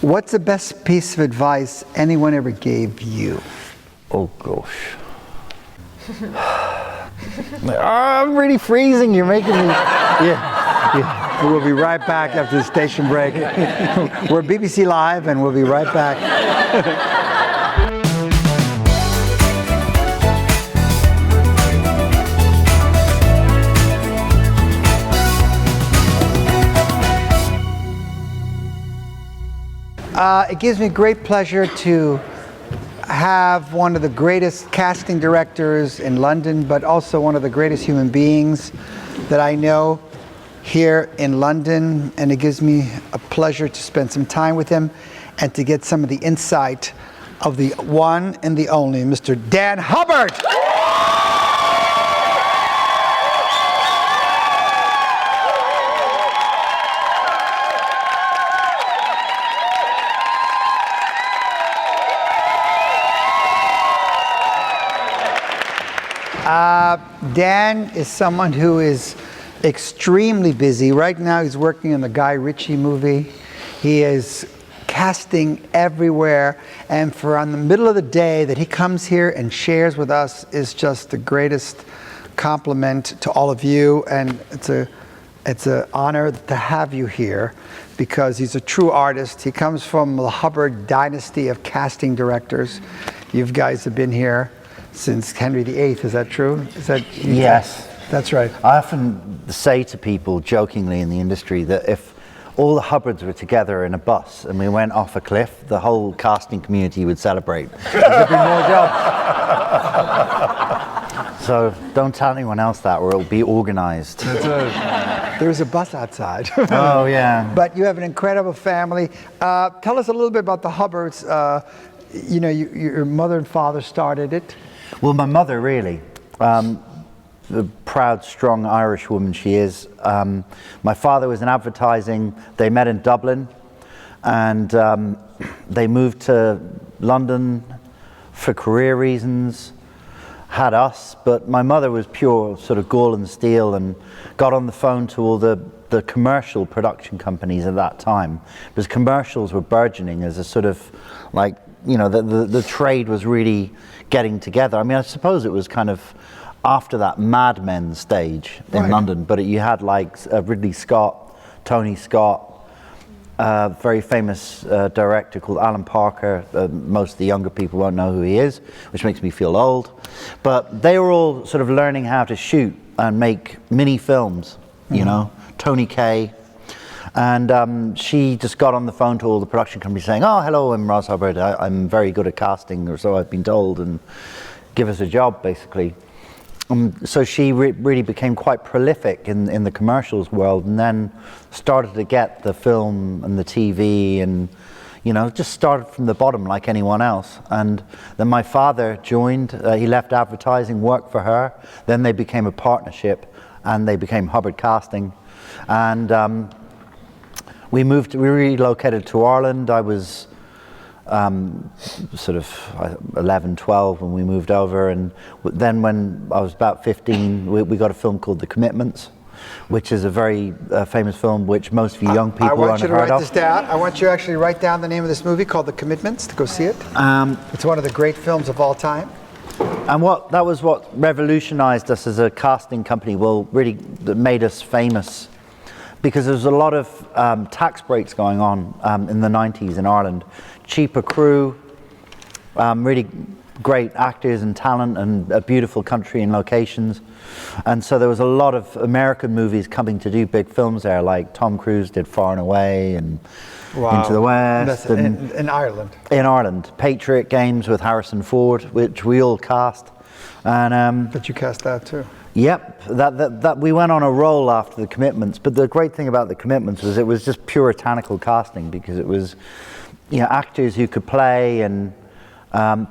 What's the best piece of advice anyone ever gave you? Oh gosh. I'm really freezing. You're making me. Yeah. We'll be right back after the station break. We're BBC Live, and we'll be right back. It gives me great pleasure to have one of the greatest casting directors in London, but also one of the greatest human beings that I know here in London, and it gives me a pleasure to spend some time with him and to get some of the insight of the one and the only Mr. Dan Hubbard. Dan is someone who is extremely busy. Right now he's working on the Guy Ritchie movie. He is casting everywhere, and for on the middle of the day that he comes here and shares with us is just the greatest compliment to all of you, and it's an honor to have you here because he's a true artist. He comes from the Hubbard dynasty of casting directors. You guys have been here since Henry VIII, is that true? Yes. That's right. I often say to people jokingly in the industry that if all the Hubbards were together in a bus and we went off a cliff, the whole casting community would celebrate. There'd be more jobs. So don't tell anyone else that, or it'll be organized. There's a bus outside. Oh, yeah. But you have an incredible family. Tell us a little bit about the Hubbards. Your mother and father started it. Well, my mother, really. The proud, strong Irish woman she is. My father was in advertising. They met in Dublin, and they moved to London for career reasons, had us, but my mother was pure sort of gall and steel and got on the phone to all the commercial production companies at that time, because commercials were burgeoning as a sort of like, the trade was really getting together. I mean, I suppose it was kind of after that Mad Men stage in London, but you had like Ridley Scott, Tony Scott, a very famous director called Alan Parker. Most of the younger people won't know who he is, which makes me feel old. But they were all sort of learning how to shoot and make mini films, Tony Kaye. And she just got on the phone to all the production companies saying, "Oh, hello, I'm Ross Hubbard. I'm very good at casting, or so I've been told, and give us a job," basically. So she really became quite prolific in the commercials world, and then started to get the film and the TV, and just started from the bottom like anyone else. And then my father joined. He left advertising, worked for her. Then they became a partnership, and they became Hubbard Casting. And we relocated to Ireland. I was sort of 11, 12 when we moved over, and then when I was about 15, we got a film called The Commitments, which is a very famous film which most of you young people won't have heard of. I want you to write this down. I want you to actually write down the name of this movie called The Commitments to go see it. It's one of the great films of all time. And that was what revolutionized us as a casting company, really that made us famous. Because there was a lot of tax breaks going on in the 90s in Ireland. Cheaper crew, really great actors and talent, and a beautiful country and locations. And so there was a lot of American movies coming to do big films there, like Tom Cruise did Far and Away and Into the West. In Ireland. In Ireland. Patriot Games with Harrison Ford, which we all cast. And but you cast that too. Yep, that we went on a roll after The Commitments. But the great thing about The Commitments was it was just puritanical casting, because it was, actors who could play and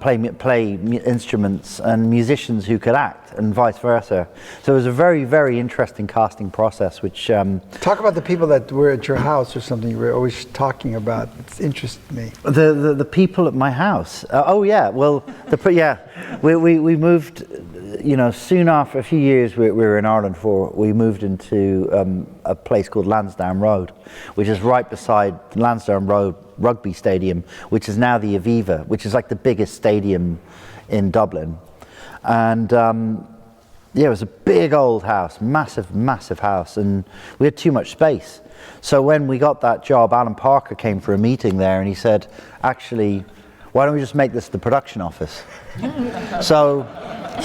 play instruments, and musicians who could act, and vice versa. So it was a very, very interesting casting process. Which talk about the people that were at your house or something you were always talking about. It's interested me. The people at my house. Oh yeah, well we moved. Soon after a few years we were in Ireland we moved into a place called Lansdowne Road, which is right beside Lansdowne Road. rugby stadium, which is now the Aviva, which is like the biggest stadium in Dublin. And yeah, it was a big old house, massive house, and we had too much space. So when we got that job, Alan Parker came for a meeting there, and he said, actually, why don't we just make this the production office? So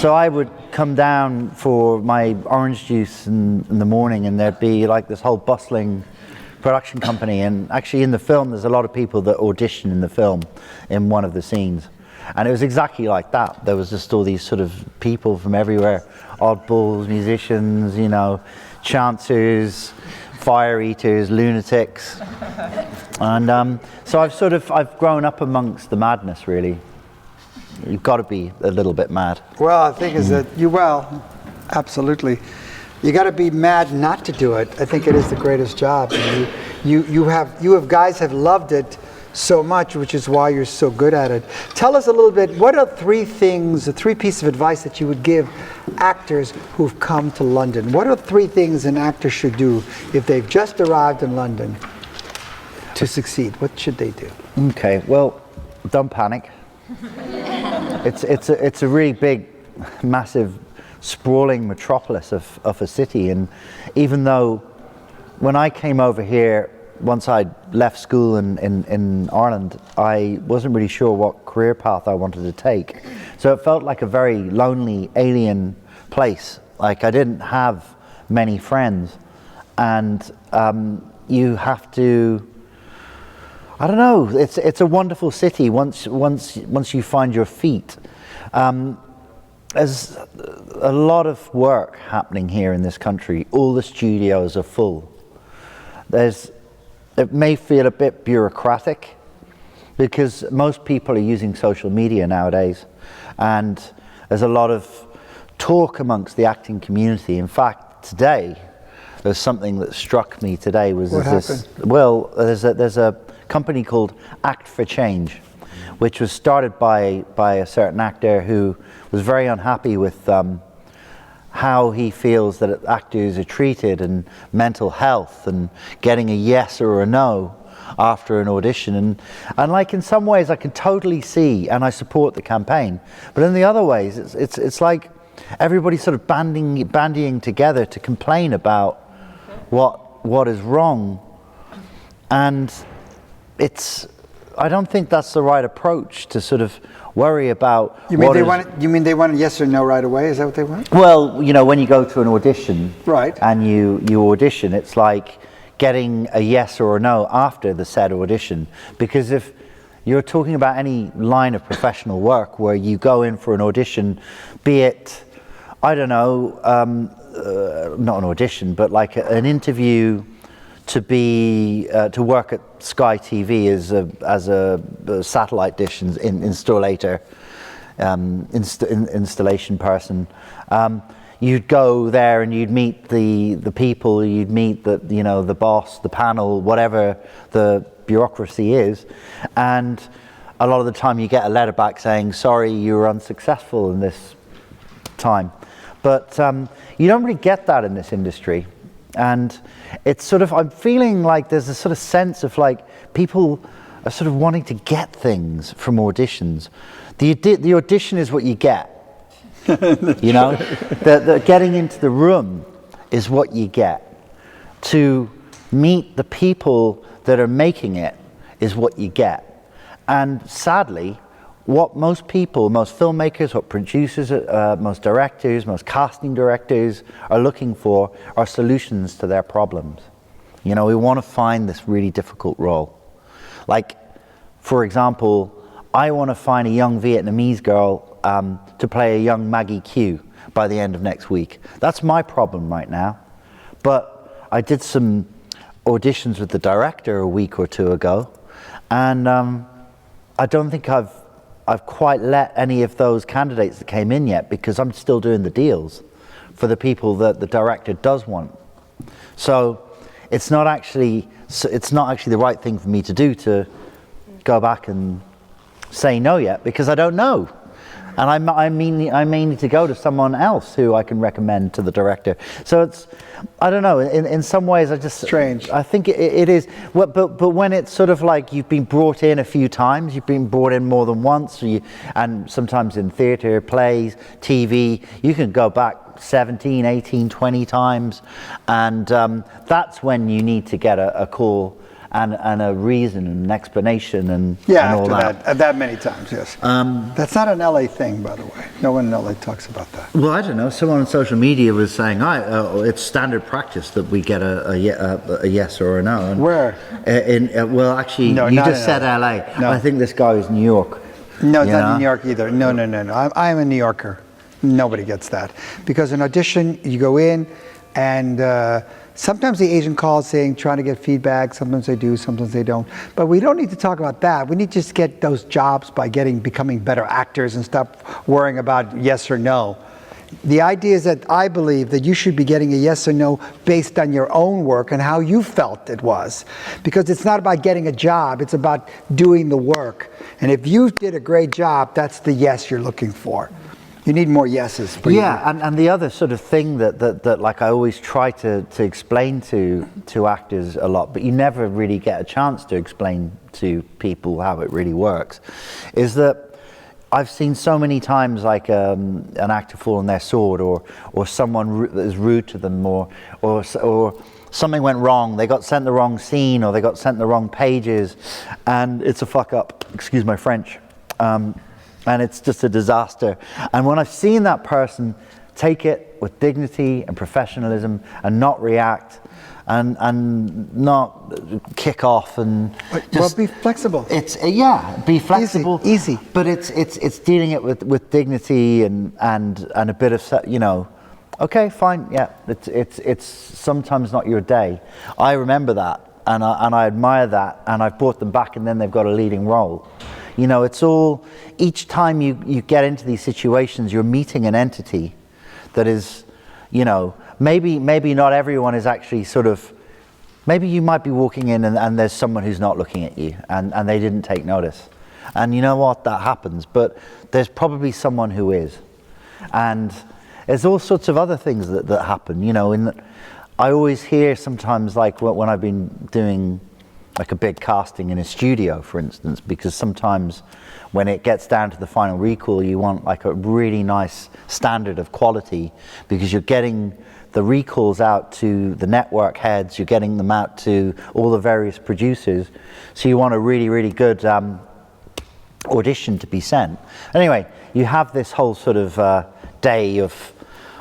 I would come down for my orange juice in the morning, and there'd be like this whole bustling production company. And actually in the film, there's a lot of people that audition in the film in one of the scenes. And it was exactly like that. There was just all these sort of people from everywhere, oddballs, musicians, you know, chancers, fire eaters, lunatics. And so I've grown up amongst the madness, really. You've got to be a little bit mad. Well, I think is that absolutely. You got to be mad not to do it. I think it is the greatest job. And you guys have loved it so much, which is why you're so good at it. Tell us a little bit, what are three pieces of advice that you would give actors who've come to London? What are three things an actor should do if they've just arrived in London to succeed? What should they do? Okay, well, don't panic. It's a really big, massive, sprawling metropolis of a city, and even though when I came over here, once I'd left school in Ireland, I wasn't really sure what career path I wanted to take. So it felt like a very lonely, alien place. Like I didn't have many friends, and you have to, I don't know, it's a wonderful city once you find your feet. There's a lot of work happening here in this country. All the studios are full. It may feel a bit bureaucratic because most people are using social media nowadays, and there's a lot of talk amongst the acting community. In fact, today, there's something that struck me today was what happened? Well, there's a company called Act for Change, which was started by a certain actor who was very unhappy with how he feels that actors are treated, and mental health, and getting a yes or a no after an audition. And like in some ways I can totally see, and I support the campaign, but in the other ways it's like everybody sort of bandying together to complain about what is wrong. And I don't think that's the right approach to sort of worry about. You mean they want a yes or no right away? Is that what they want? Well, you know, when you go to an audition, right, and you audition, it's like getting a yes or a no after the said audition. Because if you're talking about any line of professional work where you go in for an audition, be it, I don't know, not an audition, but like an interview to work at Sky TV as a satellite dish installation person, you'd go there and you'd meet the people, you'd meet the boss, the panel, whatever the bureaucracy is, and a lot of the time you get a letter back saying, sorry, you were unsuccessful in this time. But you don't really get that in this industry. And it's sort of, I'm feeling like there's a sort of sense of like people are sort of wanting to get things from auditions. The audition is what you get, you know? The getting into the room is what you get. To meet the people that are making it is what you get. And sadly, what most people, most filmmakers, what producers, most directors, most casting directors are looking for are solutions to their problems. You know, we want to find this really difficult role. Like, for example, I want to find a young Vietnamese girl to play a young Maggie Q by the end of next week. That's my problem right now. But I did some auditions with the director a week or two ago, and I don't think I've quite let any of those candidates that came in yet, because I'm still doing the deals for the people that the director does want. So it's not actually the right thing for me to do, to go back and say no yet, because I don't know. and I may need to go to someone else who I can recommend to the director. So it's, I don't know, in some ways I just... Strange. I think it is, but when it's sort of like you've been brought in a few times, you've been brought in more than once, and sometimes in theatre, plays, TV, you can go back 17, 18, 20 times, and that's when you need to get a call and a reason and an explanation and all that. That many times, yes. That's not an LA thing, by the way. No one in LA talks about that. Well, I don't know. Someone on social media was saying, it's standard practice that we get a yes or a no. And where? Well, actually, no, you just said LA. No. I think this guy is New York. No, it's not New York either. No. I'm a New Yorker. Nobody gets that. Because an audition, you go in, and sometimes the agent calls saying, trying to get feedback. Sometimes they do, sometimes they don't. But we don't need to talk about that. We need to just get those jobs by becoming better actors and stop worrying about yes or no. The idea is that I believe that you should be getting a yes or no based on your own work and how you felt it was. Because it's not about getting a job, it's about doing the work. And if you did a great job, that's the yes you're looking for. You need more yeses. Yeah, and the other sort of thing that like I always try to explain to actors a lot, but you never really get a chance to explain to people how it really works, is that I've seen so many times like an actor fall on their sword, or someone is rude to them, or something went wrong, they got sent the wrong scene, or they got sent the wrong pages, and it's a fuck up, excuse my French. And it's just a disaster. And when I've seen that person take it with dignity and professionalism and not react and not kick off and just be flexible. It's be flexible. Easy. But it's dealing it with dignity and a bit of, okay, fine, yeah. It's sometimes not your day. I remember that and I admire that, and I've brought them back, and then they've got a leading role. It's all, each time you get into these situations, you're meeting an entity that is, maybe not everyone is actually sort of, maybe you might be walking in and there's someone who's not looking at you and they didn't take notice. And you know what, that happens, but there's probably someone who is. And there's all sorts of other things that happen, I always hear sometimes, like when I've been doing like a big casting in a studio, for instance, because sometimes when it gets down to the final recall, you want like a really nice standard of quality, because you're getting the recalls out to the network heads, you're getting them out to all the various producers, so you want a really, really good audition to be sent. Anyway, you have this whole sort of day of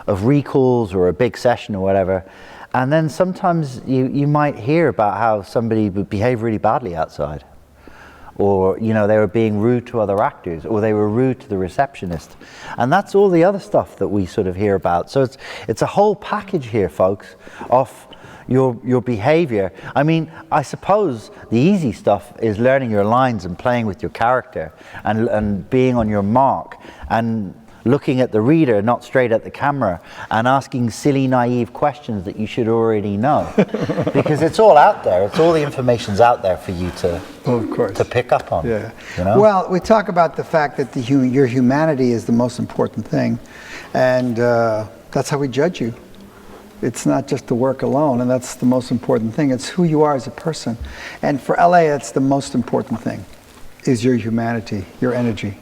recalls or a big session or whatever. And then sometimes you might hear about how somebody would behave really badly outside, or they were being rude to other actors, or they were rude to the receptionist, and that's all the other stuff that we sort of hear about. So it's a whole package here, folks, of your behavior. I mean, I suppose the easy stuff is learning your lines and playing with your character and being on your mark and looking at the reader, not straight at the camera, and asking silly, naive questions that you should already know. Because it's all out there. It's all the information's out there for you to pick up on. Yeah. Well, we talk about the fact that your humanity is the most important thing, and that's how we judge you. It's not just the work alone, and that's the most important thing. It's who you are as a person. And for LA, that's the most important thing, is your humanity, your energy.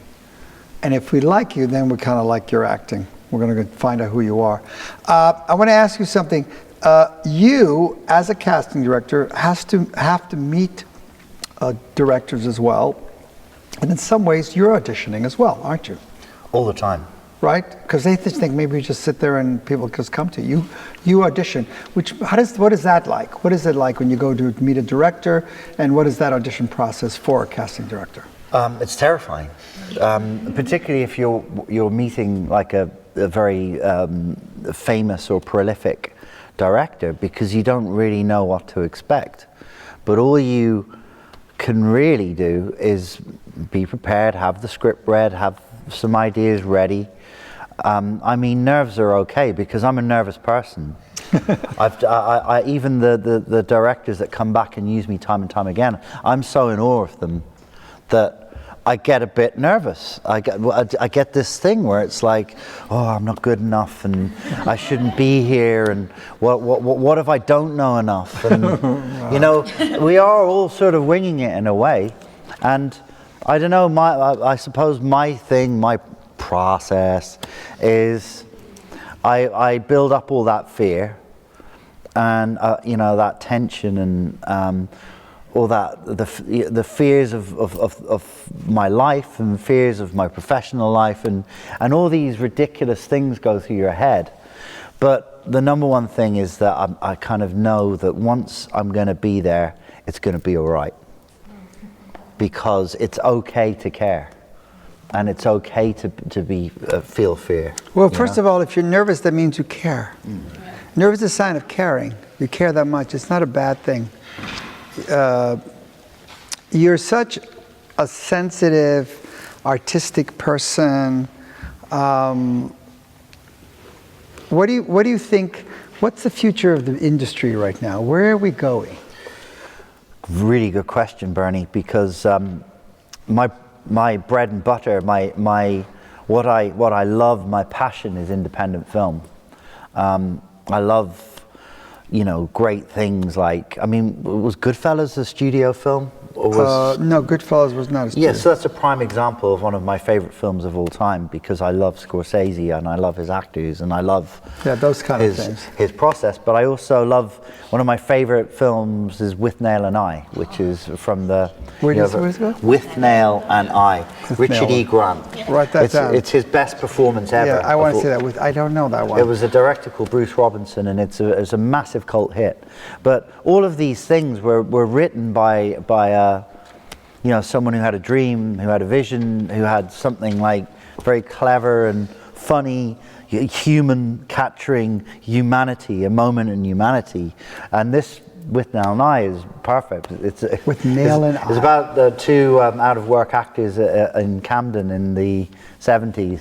And if we like you, then we kind of like your acting. We're going to find out who you are. I want to ask you something. You, as a casting director, have to meet directors as well. And in some ways, you're auditioning as well, aren't you? all the time. Right? Because they just think maybe you just sit there and people just come to you. You audition. What is that like? What is it like when you go to meet a director, and what is that audition process for a casting director? It's terrifying, particularly if you're meeting like a very famous or prolific director, because you don't really know what to expect. But all you can really do is be prepared, have the script read, have some ideas ready. I mean, nerves are okay because I'm a nervous person. Even the directors that come back and use me time and time again, I'm so in awe of them that I get a bit nervous. I get this thing where it's like, oh, I'm not good enough, and I shouldn't be here, and what if I don't know enough? And you know, we are all sort of winging it in a way, and I don't know. I suppose my process is I build up all that fear, and you know, that tension, and all that, the fears of my life, and fears of my professional life, and all these ridiculous things go through your head. But the number one thing is that I kind of know that once I'm going to be there, it's going to be all right, because it's okay to care, and it's okay to feel fear. Well, first of all, if you're nervous, that means you care. Nervous is a sign of caring. You care that much. It's not a bad thing. You're such a sensitive, artistic person. What do you think? What's the future of the industry right now? Where are we going? Really good question, Bernie. Because my bread and butter, what I love, my passion is independent film. I love, you know, great things like, I mean, was Goodfellas a studio film? Or was, no, Goodfellas was not a studio. Yeah, so that's a prime example of one of my favorite films of all time, because I love Scorsese, and I love his actors, and I love those kind of things. His process. But I also love, one of my favorite films is With Nail and I, which is from the... Where is it go? With Nail and I, Richard E. Grant. Write that down. It's his best performance ever. Yeah, I want to see that. I don't know that one. It was a director called Bruce Robinson, and it's a massive cult hit. But all of these things were written by you know, someone who had a dream, who had a vision, who had something like very clever and funny, human, capturing humanity, a moment in humanity. And this, With Nail and I, is perfect. With Nail and I. It's about the two out-of-work actors in Camden in the 70s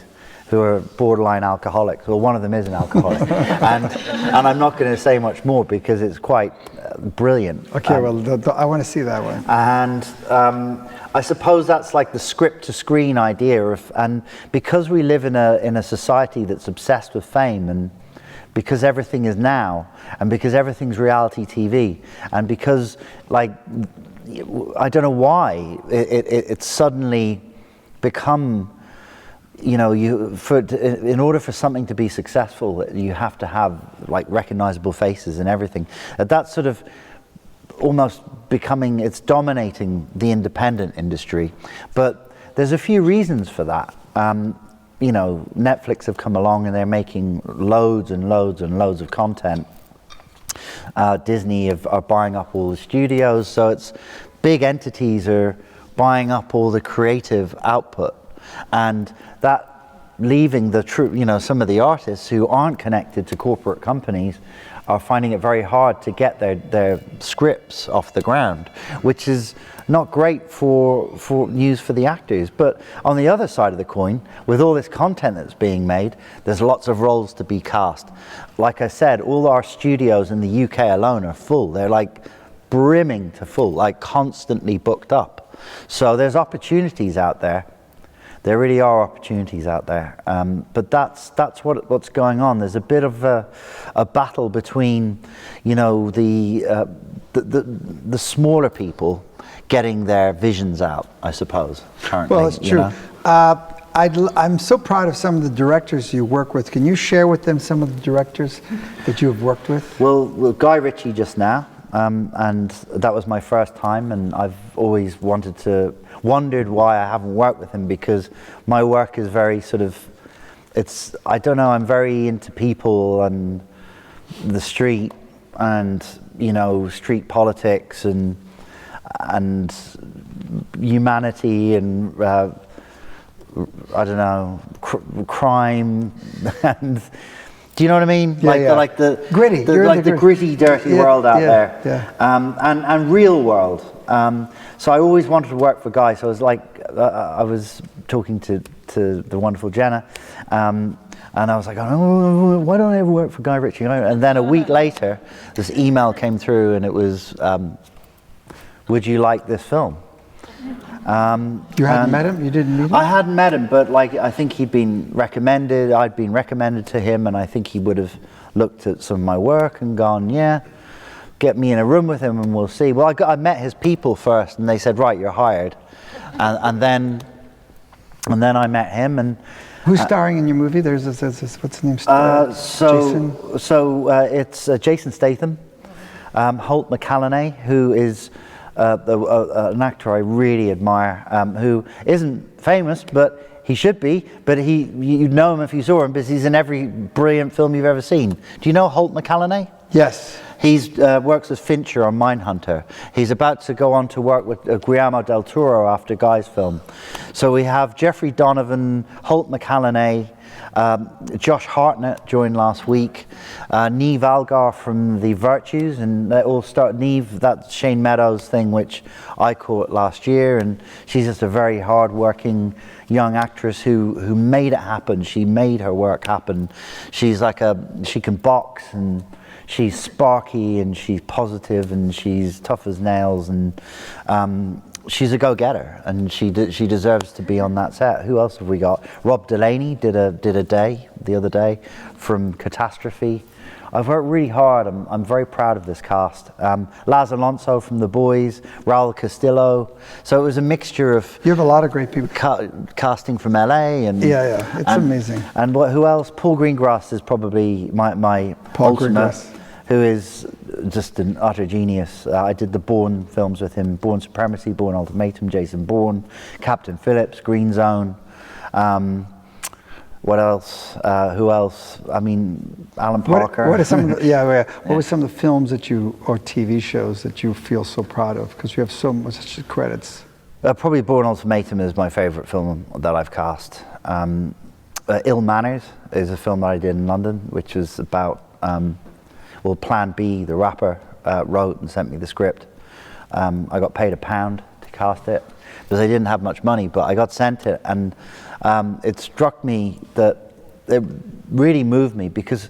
who are borderline alcoholics. Well, one of them is an alcoholic. and I'm not going to say much more because it's quite brilliant. Okay, I want to see that one. And I suppose that's like the script-to-screen idea. And because we live in a society that's obsessed with fame, and because everything is now, and because everything's reality TV, and because, like, I don't know why it's suddenly become, you know, in order for something to be successful, you have to have like recognizable faces and everything. That's sort of almost becoming, it's dominating the independent industry. But there's a few reasons for that. You know, Netflix have come along and they're making loads and loads and loads of content. Disney are buying up all the studios, so it's big entities are buying up all the creative output. And that leaving you know, some of the artists who aren't connected to corporate companies are finding it very hard to get their scripts off the ground, which is not great for news for the actors. But on the other side of the coin, with all this content that's being made, there's lots of roles to be cast. Like I said, all our studios in the UK alone are full. They're like brimming to full, like constantly booked up. So there's opportunities out there. There really are opportunities out there, but that's what's going on. There's a bit of a battle between, you know, the smaller people getting their visions out, I suppose, currently. Well, it's true. You know? I'm so proud of some of the directors you work with. Can you share with them some of the directors that you have worked with? Well, Guy Ritchie just now, and that was my first time, and I've always wondered why I haven't worked with him, because my work is very sort of, I don't know, I'm very into people and the street and, you know, street politics and humanity and I don't know, crime and, do you know what I mean? Like the gritty, the gritty, dirty world out there, and real world. So I always wanted to work for Guy. So I was like, I was talking to the wonderful Jenna, and I was like, oh, why don't I ever work for Guy Ritchie? And then a week later, this email came through, and it was, would you like this film? You hadn't met him? You didn't meet him? I hadn't met him, but like I think he'd been recommended. I'd been recommended to him, and I think he would have looked at some of my work and gone, "Yeah, get me in a room with him, and we'll see." Well, I met his people first, and they said, "Right, you're hired," and then I met him. And who's starring in your movie? There's this what's his name? Jason. It's Jason Statham, Holt McCallany, who is an actor I really admire, who isn't famous, but he should be. But you'd know him if you saw him, because he's in every brilliant film you've ever seen. Do you know Holt McCallany? Yes. He works as Fincher on Mindhunter. He's about to go on to work with Guillermo del Toro after Guy's film. So we have Jeffrey Donovan, Holt McCallany, Josh Hartnett joined last week, Neve Algar from The Virtues, and they all start. Neve, that's Shane Meadows' thing, which I caught last year, and she's just a very hard-working young actress who made it happen. She made her work happen. She's like she can box, and she's sparky, and she's positive, and she's tough as nails, and she's a go-getter, and she deserves to be on that set. Who else have we got? Rob Delaney did a day the other day from Catastrophe. I've worked really hard. I'm very proud of this cast. Laz Alonso from The Boys, Raul Castillo. So it was a mixture of. You have a lot of great people. Casting from LA and it's amazing. And who else? Paul Greengrass is probably my Paul ultimate, Greengrass, who is just an utter genius. I did the Bourne films with him: Bourne Supremacy, Bourne Ultimatum, Jason Bourne, Captain Phillips, Green Zone. What else? Who else? I mean, Alan Parker. What are some of the, What were some of the films that you, or TV shows that you feel so proud of? Because you have so much credits. Probably Bourne Ultimatum is my favorite film that I've cast. Ill Manners is a film that I did in London, which was about, Plan B, the rapper, wrote and sent me the script. I got paid £1 to cast it, because I didn't have much money, but I got sent it, and it struck me that it really moved me, because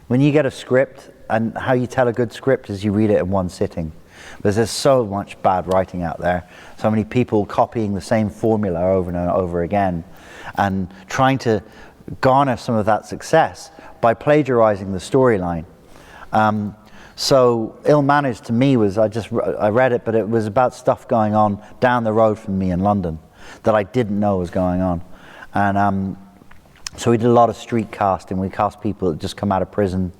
when you get a script, and how you tell a good script is you read it in one sitting. Because there's so much bad writing out there, so many people copying the same formula over and over again, and trying to garner some of that success by plagiarizing the storyline. So Ill Manners to me was, I read it, but it was about stuff going on down the road from me in London that I didn't know was going on. And so we did a lot of street casting. We cast people that just come out of prison,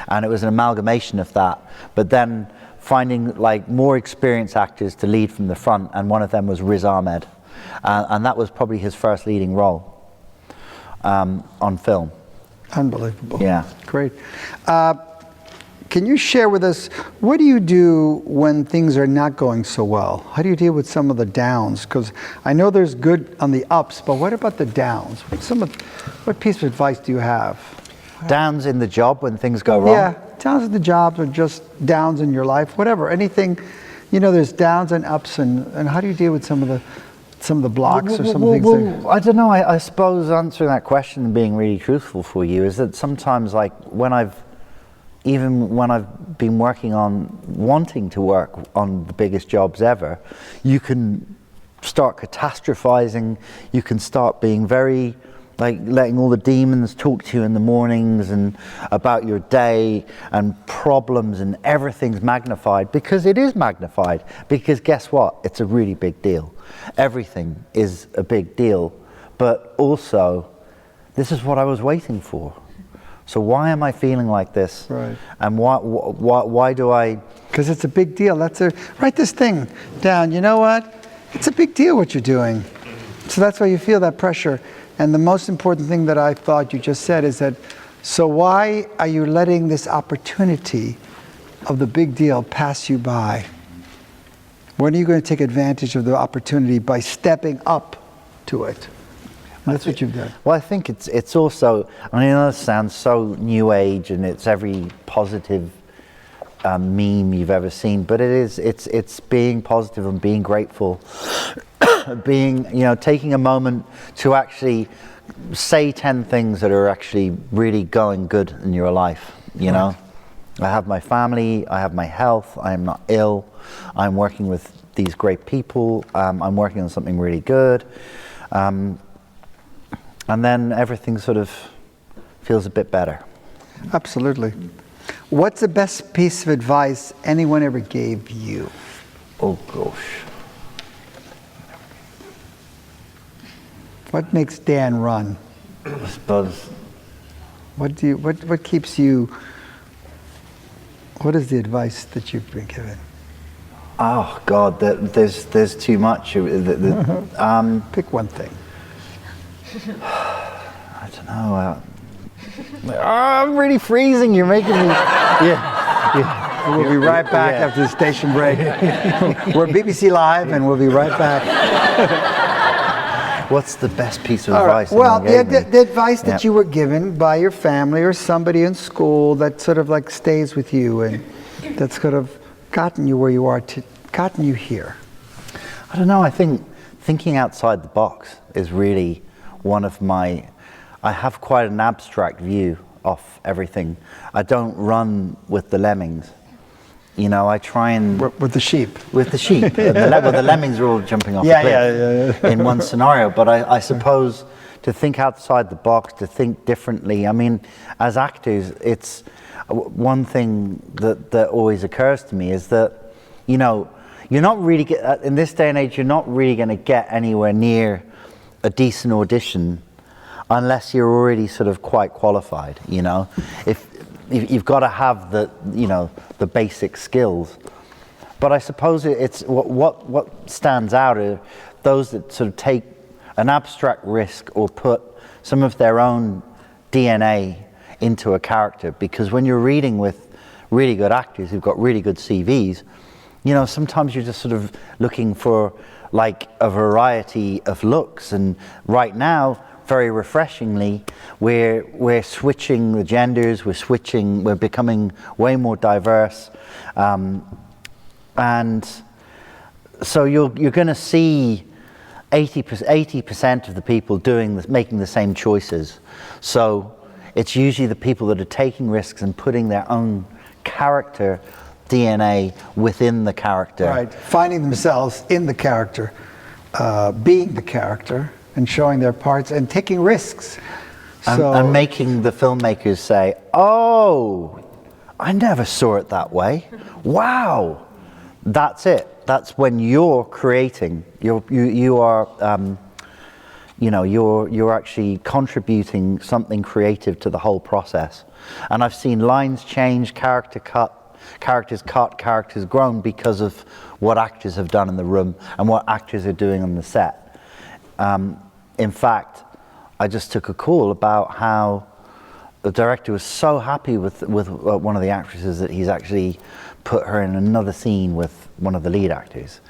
and it was an amalgamation of that. But then finding like more experienced actors to lead from the front, and one of them was Riz Ahmed, and that was probably his first leading role on film. Unbelievable. Yeah. Great. Can you share with us, what do you do when things are not going so well? How do you deal with some of the downs? Because I know there's good on the ups, but what about the downs? What piece of advice do you have? Downs in the job when things go wrong? Yeah, downs in the jobs, or just downs in your life, whatever, anything. You know, there's downs and ups, and how do you deal with some of the blocks or some of the things? I don't know. I suppose answering that question and being really truthful for you is that sometimes, like even when I've been wanting to work on the biggest jobs ever, you can start catastrophizing. You can start being very, like, letting all the demons talk to you in the mornings and about your day and problems, and everything's magnified, because it is magnified. Because guess what? It's a really big deal. Everything is a big deal. But also, this is what I was waiting for. So why am I feeling like this? Right. And why do I? Because it's a big deal. Write this thing down. You know what? It's a big deal what you're doing. So that's why you feel that pressure. And the most important thing that I thought you just said is that, so why are you letting this opportunity of the big deal pass you by? When are you going to take advantage of the opportunity by stepping up to it? And that's what you've done. Well, I think it's also, I mean, that sounds so new age, and it's every positive meme you've ever seen, but it's being positive and being grateful, taking a moment to actually say 10 things that are actually really going good in your life. You know, I have my family, I have my health, I am not ill, I'm working with these great people. I'm working on something really good. And then everything sort of feels a bit better. Absolutely. What's the best piece of advice anyone ever gave you? Oh, gosh. What makes Dan run? I suppose. What keeps you? What is the advice that you've been given? Oh God, there's too much. Pick one thing. I don't know. I'm really freezing. You're making me. Yeah. We'll be right back after the station break. We're BBC Live, and we'll be right back. What's the best piece of All right. advice? Well, the advice that you were given by your family or somebody in school that sort of like stays with you and that's sort of gotten you where you are, gotten you here. I don't know. I think thinking outside the box is really one of my. I have quite an abstract view of everything. I don't run with the lemmings. You know, I try and... With the sheep. With the sheep. The lemmings are all jumping off the cliff in one scenario. But I suppose to think outside the box, to think differently. I mean, as actors, it's one thing that always occurs to me is that, you know, you're not really, in this day and age, you're not really going to get anywhere near a decent audition unless you're already sort of quite qualified, you know. If you've got to have the, you know, the basic skills. But I suppose it's what stands out are those that sort of take an abstract risk or put some of their own DNA into a character. Because when you're reading with really good actors who've got really good CVs, you know, sometimes you're just sort of looking for like a variety of looks. And right now, very refreshingly, we're switching the genders, we're becoming way more diverse, and so you're going to see 80% of the people making the same choices. So it's usually the people that are taking risks and putting their own character DNA within the character. Right, finding themselves in the character, being the character, and showing their parts and taking risks. And making the filmmakers say, oh, I never saw it that way. Wow. That's it. That's when you're creating. You are, you know, you're actually contributing something creative to the whole process. And I've seen lines change, characters cut, characters grown because of what actors have done in the room and what actors are doing on the set. In fact, I just took a call about how the director was so happy with one of the actresses that he's actually put her in another scene with one of the lead actors.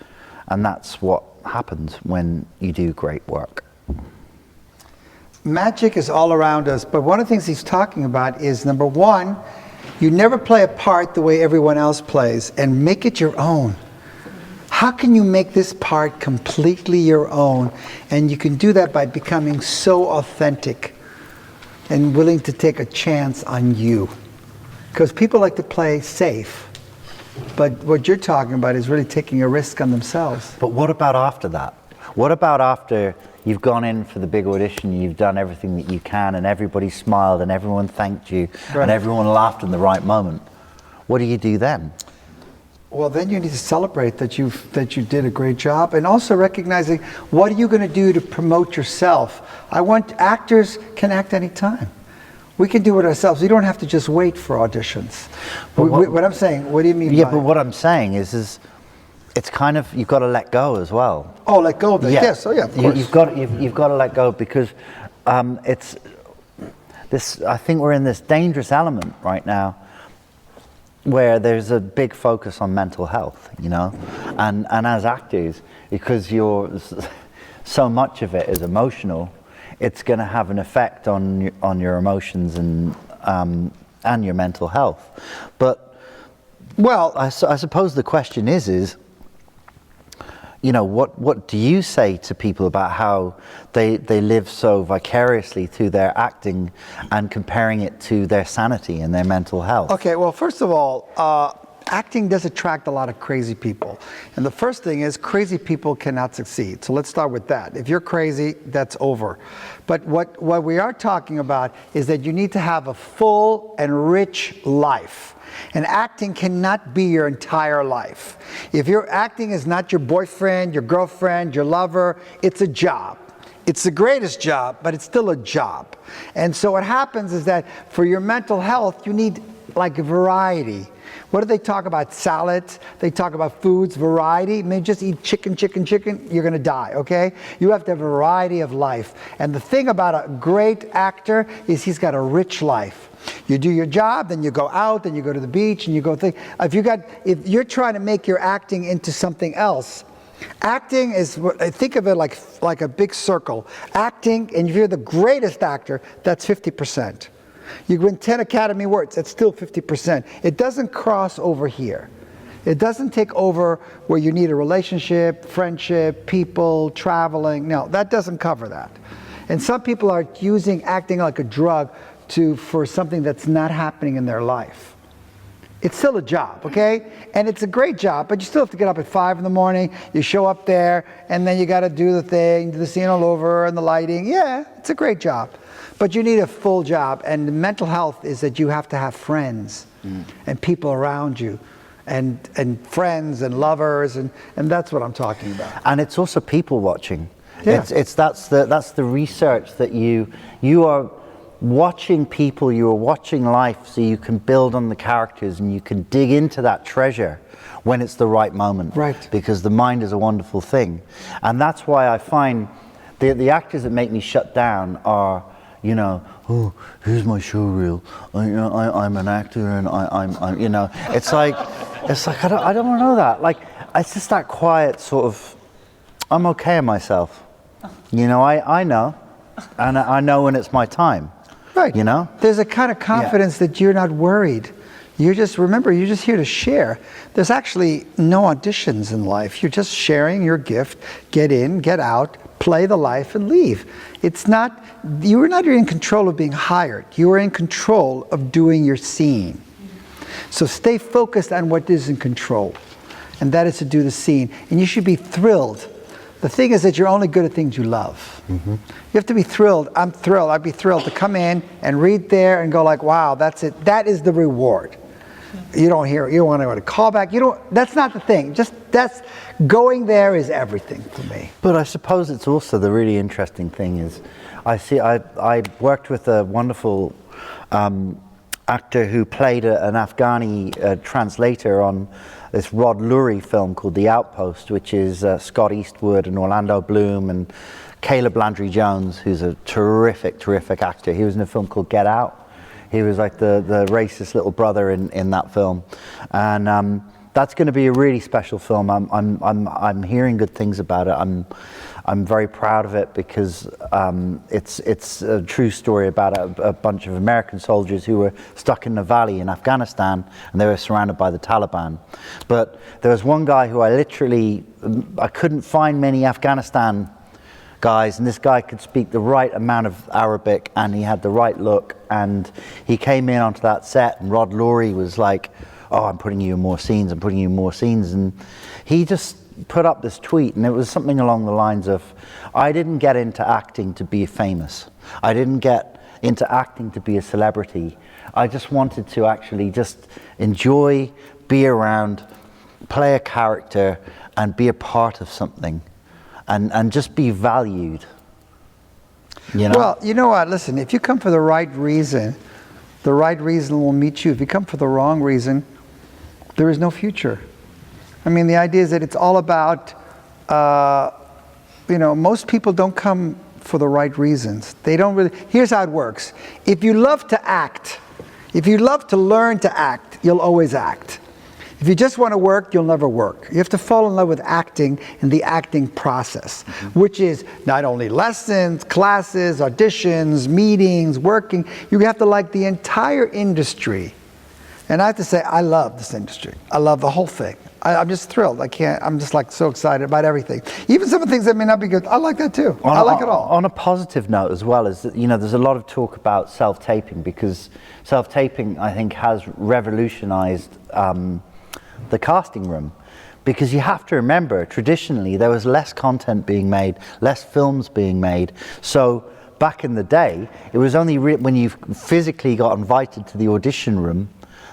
And that's what happens when you do great work. Magic is all around us, but one of the things he's talking about is, number one, you never play a part the way everyone else plays, and make it your own. How can you make this part completely your own? And you can do that by becoming so authentic and willing to take a chance on you. Because people like to play safe, but what you're talking about is really taking a risk on themselves. But what about after that? What about after you've gone in for the big audition, you've done everything that you can, and everybody smiled and everyone thanked you, and everyone laughed in the right moment? What do you do then? Well, then you need to celebrate that you did a great job, and also recognizing what are you going to do to promote yourself. Actors can act anytime. We can do it ourselves. We don't have to just wait for auditions. What I'm saying, what do you mean? Yeah, but what I'm saying is it's kind of, you've got to let go as well. Oh, let go of it. Yeah. Yes. Oh, yeah. Of course. You've got to let go, because it's this. I think we're in this dangerous element right now, where there's a big focus on mental health, you know, and as actors, because so much of it is emotional, it's going to have an effect on your emotions and your mental health. But well, I suppose the question is, you know, what do you say to people about how they live so vicariously through their acting and comparing it to their sanity and their mental health? Okay, well, first of all, acting does attract a lot of crazy people. And the first thing is crazy people cannot succeed. So let's start with that. If you're crazy, that's over. But what we are talking about is that you need to have a full and rich life. And acting cannot be your entire life. If your acting is not your boyfriend, your girlfriend, your lover, it's a job. It's the greatest job, but it's still a job. And so what happens is that for your mental health, you need like variety. What do they talk about? Salads. They talk about foods, variety. I mean, just eat chicken, you're going to die, okay? You have to have a variety of life. And the thing about a great actor is he's got a rich life. You do your job, then you go out, then you go to the beach, and you go think. If you're trying to make your acting into something else, acting is, think of it like a big circle. Acting, and if you're the greatest actor, that's 50%. You win 10 Academy Awards, that's still 50%. It doesn't cross over here. It doesn't take over where you need a relationship, friendship, people, traveling. No, that doesn't cover that. And some people are using acting like a drug for something that's not happening in their life. It's still a job, okay? And it's a great job, but you still have to get up at 5 in the morning, you show up there, and then you gotta do the thing, do the scene all over, and the lighting. Yeah, it's a great job. But you need a full job, and mental health is that you have to have friends and people around you, and friends and lovers, and that's what I'm talking about. And it's also people watching. Yeah. That's the research that you are watching people, you are watching life, so you can build on the characters and you can dig into that treasure when it's the right moment. Right. Because the mind is a wonderful thing. And that's why I find the actors that make me shut down are, you know, oh, here's my show reel. I'm an actor, and I'm you know, it's like I don't want to know that. Like, it's just that quiet sort of, I'm okay with myself. You know, I know, and I know when it's my time. Right. You know? There's a kind of confidence that you're not worried. You're just here to share. There's actually no auditions in life. You're just sharing your gift, get in, get out, play the life, and leave. You are not in control of being hired. You are in control of doing your scene. So stay focused on what is in control, and that is to do the scene. And you should be thrilled. The thing is that you're only good at things you love. Mm-hmm. You have to be thrilled. I'm thrilled. I'd be thrilled to come in and read there and go like, wow, that's it. That is the reward. You don't want to go to callback. That's not the thing. That's going there is everything for me. But I suppose it's also the really interesting thing is, I worked with a wonderful actor who played an Afghani translator on this Rod Lurie film called The Outpost, which is Scott Eastwood and Orlando Bloom and Caleb Landry Jones, who's a terrific actor. He was in a film called Get Out. He was like the racist little brother in that film, and that's going to be a really special film. I'm hearing good things about it. I'm very proud of it because it's a true story about a bunch of American soldiers who were stuck in the valley in Afghanistan, and they were surrounded by the Taliban. But there was one guy who I couldn't find many Afghanistan guys, and this guy could speak the right amount of Arabic, and he had the right look, and he came in onto that set, and Rod Lurie was like, oh, I'm putting you in more scenes, and he just put up this tweet, and it was something along the lines of, I didn't get into acting to be famous. I didn't get into acting to be a celebrity. I just wanted to actually just enjoy, be around, play a character, and be a part of something, and just be valued. You know? Well, you know what? Listen, if you come for the right reason will meet you. If you come for the wrong reason, there is no future. I mean, the idea is that it's all about, most people don't come for the right reasons. They don't really. Here's how it works. If you love to act, if you love to learn to act, you'll always act. If you just want to work, you'll never work. You have to fall in love with acting and the acting process, which is not only lessons, classes, auditions, meetings, working. You have to like the entire industry. And I have to say, I love this industry. I love the whole thing. I'm just thrilled. I'm just like so excited about everything. Even some of the things that may not be good, I like that too. I like it all. On a positive note as well, is that, there's a lot of talk about self-taping, because self-taping, I think, has revolutionized the casting room. Because you have to remember, traditionally, there was less content being made, less films being made. So back in the day, it was only when you physically got invited to the audition room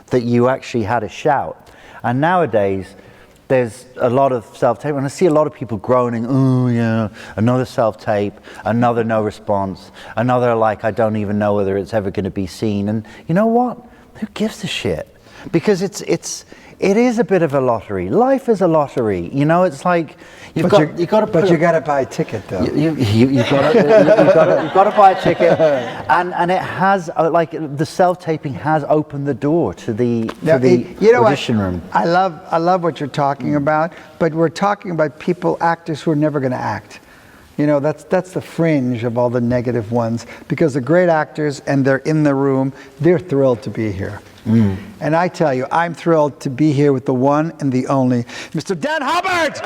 that you actually had a shout. And nowadays, there's a lot of self-tape, and I see a lot of people groaning, oh yeah, another self-tape, another no response, another like, I don't even know whether it's ever going to be seen. And you know what? Who gives a shit? Because it is a bit of a lottery. Life is a lottery. You know, it's like you got to buy a ticket though. You've got to buy a ticket, and it has like the self-taping has opened the door to the audition room. I love what you're talking about, but we're talking about actors who are never going to act. You know, that's the fringe of all the negative ones, because the great actors, and they're in the room, they're thrilled to be here. And I tell you, I'm thrilled to be here with the one and the only Mr. Dan Hubbard!